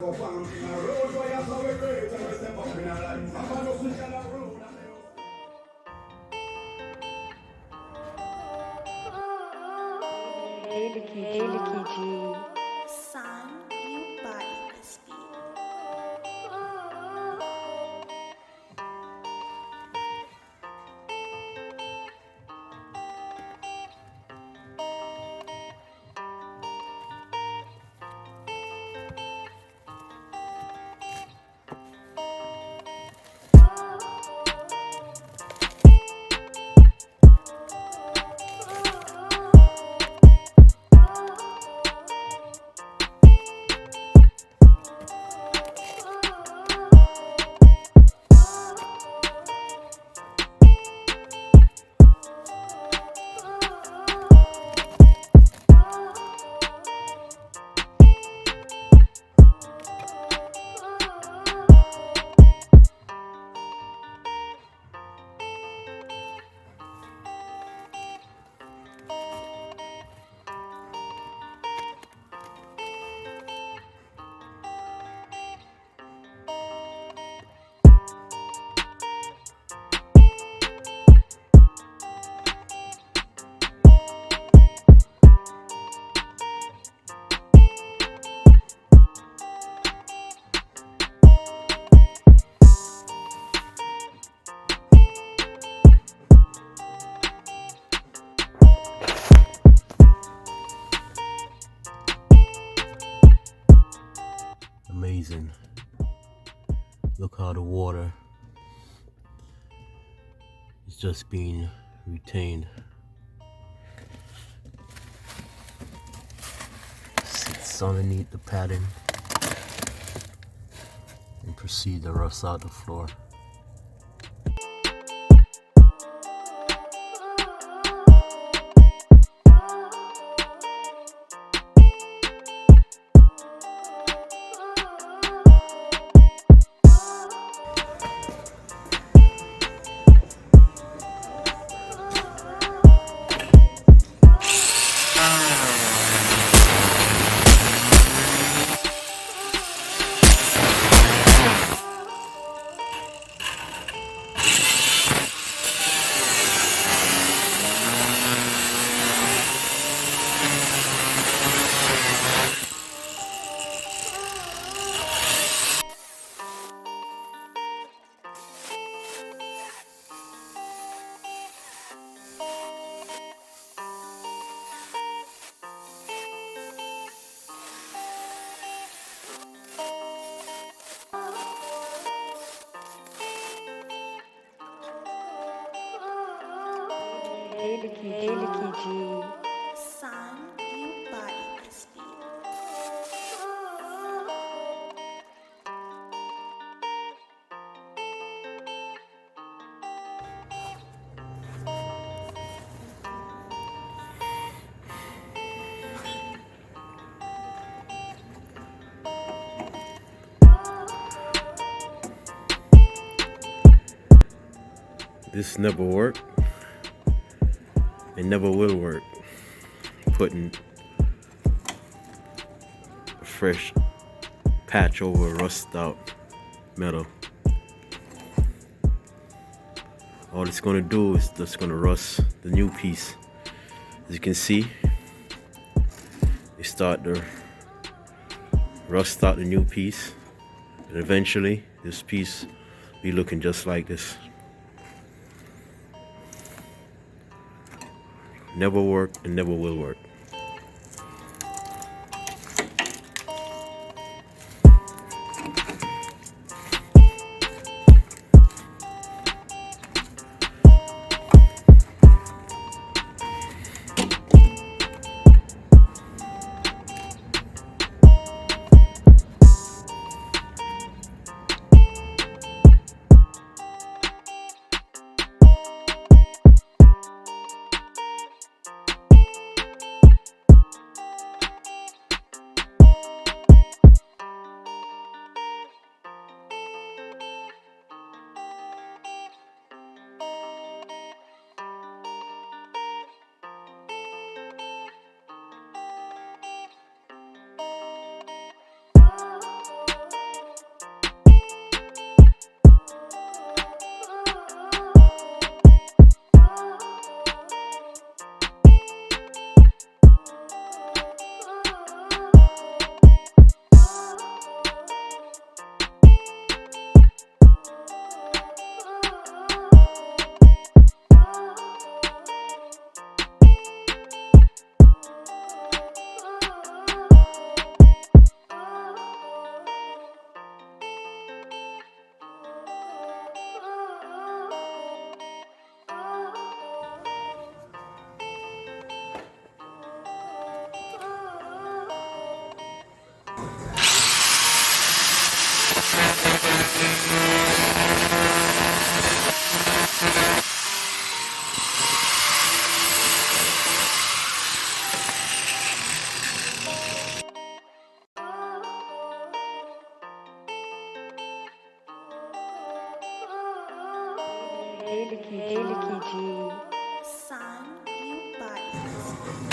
Hey, Licky G. Son, you body this beat. Amazing. Look how the water is just being retained. Sits underneath the padding and proceed to rust out the floor. Hey, Licky G. Son, you body this beat. This never worked. It never will work. Putting a fresh patch over rust out metal. All it's gonna do is just gonna rust the new piece. As you can see, they start to rust out the new piece, and eventually this piece be looking just like this. Never worked and never will work. Ele que de Son, you body this beat.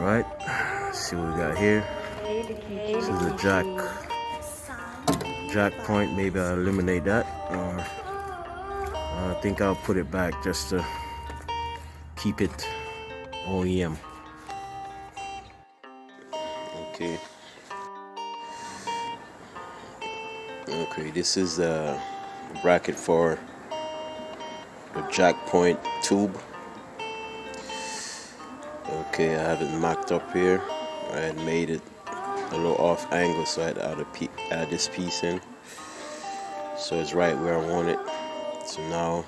Alright, see what we got here. This is the jack point. Maybe I'll eliminate that, or I think I'll put it back just to keep it OEM. Okay, this is the bracket for the jack point tube. Okay, I have it marked up here. I had made it a little off angle, so I had to add this piece in, so it's right where I want it. So now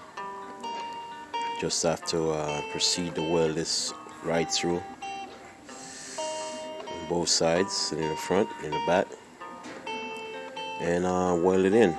just have to proceed to weld this right through on both sides, in the front and the back, and weld it in.